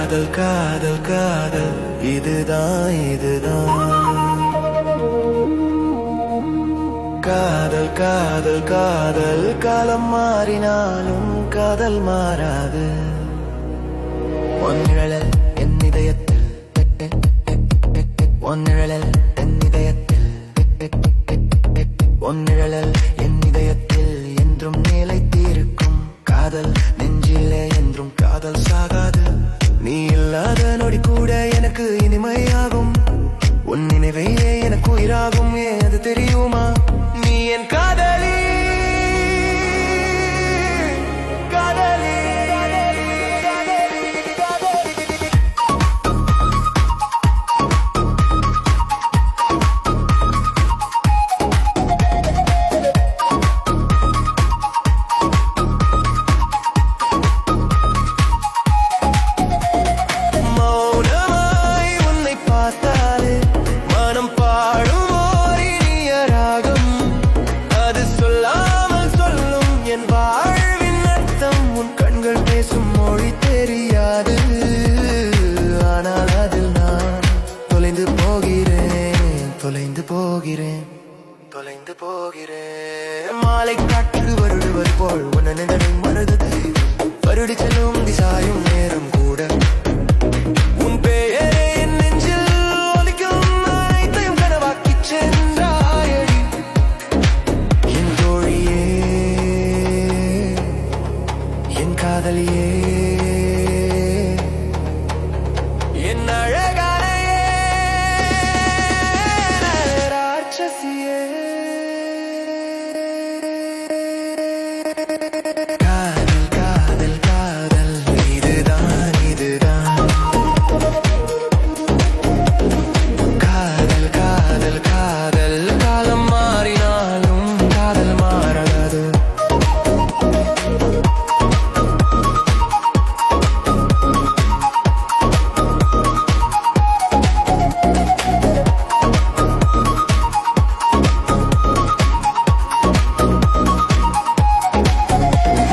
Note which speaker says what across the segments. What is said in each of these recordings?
Speaker 1: காதல் காதல் காதல் இதுதான் காதல் காதல் காதல் காலம் மாறினாலும் காதல் மாறாது ஒன்னிழல் என் இதயத்தில் ஒன்னிழல் என் இதயத்தில் ஒன்னிழல் என் இதயத்தில் என்றும் நிலைத்திருக்கும் காதல் நெஞ்சிலே என்றும் காதல் சாகாது நீ இல்லாத நொடி கூட எனக்கு இனிமையாகும் உன் நினைவையே எனக்கு உயிராகும் ஏன் அது தெரியுமா நீ என் காதலி காதலி மௌனமாய் உன்னை பார்த்தாலே மனம் பாடும் ஓர் இனிய ராகம் அது சொல்லாமல் சொல்லும் என் வாழ்வின் அர்த்தம் உன் கண்கள் பேசும் மொழி தெரியாது ஆனால் அதில் நான் தொலைந்து போகிறேன் தொலைந்து போகிறேன் தொலைந்து போகிறேன் மாலை காற்று வருடுவது போல் உன்னை நினைவு மறந்தது வருடி செல்லும் திசாயும் நேரம் கூட உன் பெயரை என் நெஞ்சில் ஒலிக்கும் அனைத்தையும் கனவாக்கி சென்றாயடி என் தோழியே என் காதலியே என் அழகானையே ராட்சசியே காதல் காதல் காதல் இதுதான் காதல் காதல் காதல் காலம் மாறினாலும் காதல் மாறாது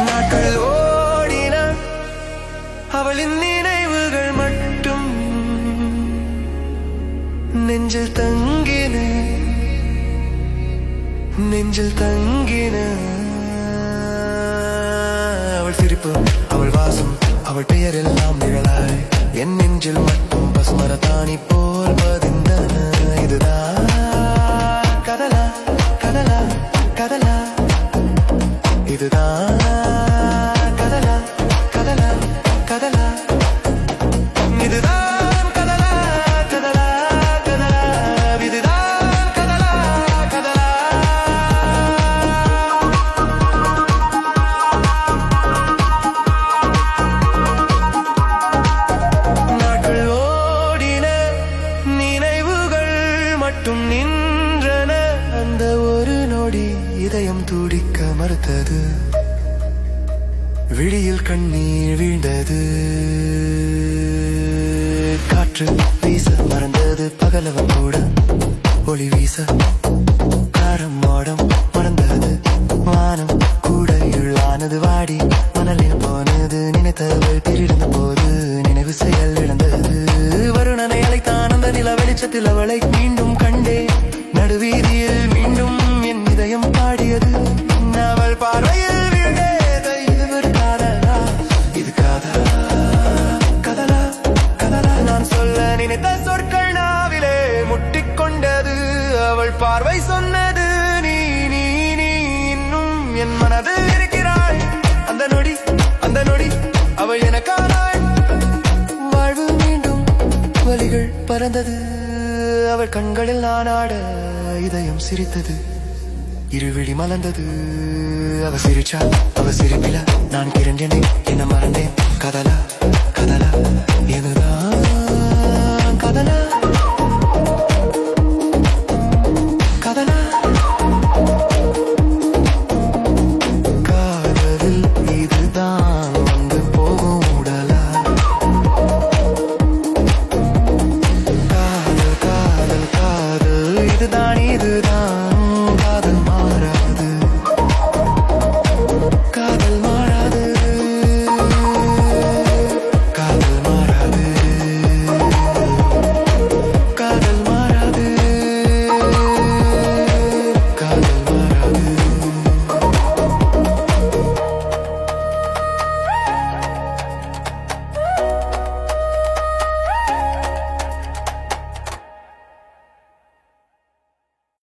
Speaker 1: நாட்கள் ஓடின அவளின் நினைவுகள் மட்டும் நெஞ்சில் தங்கின நெஞ்சில் தங்கின அவள் சிரிப்பு அவள் வாசம் அவள் பெயர் எல்லாம் நிழலாய் என் நெஞ்சில் மட்டும் பசுமரத்தாணி போல் பதிந்தன இதுதான் கதலா கதலா கதலா இதுதான் கதலா கதலா கதலா இதுதான் கதலா கதலா கதலா இதுதான் கதலா கதலா நாட்கள் ஓடின நினைவுகள் மட்டும் நின்றன அந்த ஒரு நொடி இதயம் துடிக்க மறுத்தது விழியில் கண்ணீர் வீழ்ந்தது காற்று வீச மறந்தது பகலவன் கூட ஒளி வீச காரம் மாடம் மறந்தது வானம் கூட இருளானது வாடி மணலில் போனது நினைத்தவள் பிரிந்த போது நினைவு செயல் இழந்தது வருணனை அழைத்தான் அந்த நில வெளிச்சத்தில் அவளை மீண்டும் கண்டே நடுவீதியில் மீண்டும் என் இதயம் பாடியது அவள் பார்வையில் வீழ்ந்தது இது ஒரு காதலா இது காதலா கதலா கதலா நான் சொல்ல நினைத்த சொற்கள் நாவிலே முட்டிக்கொண்டது அவள் பார்வை சொன்னது நீ நீ நீ இன்னும் என் மனதில் இருக்கிறாள் அந்த நொடி அவள் எனக்கானாள் வாழ்வு மீண்டும் வலிகள் பறந்தது அவள் கண்களில் நான் ஆட இதயம் சிரித்தது இருவிழி மலர்ந்தது அவ சிரிச்சா அவ சிரிப்பில நான் கிரண்டேனே என்ன மறந்தேன் கதலா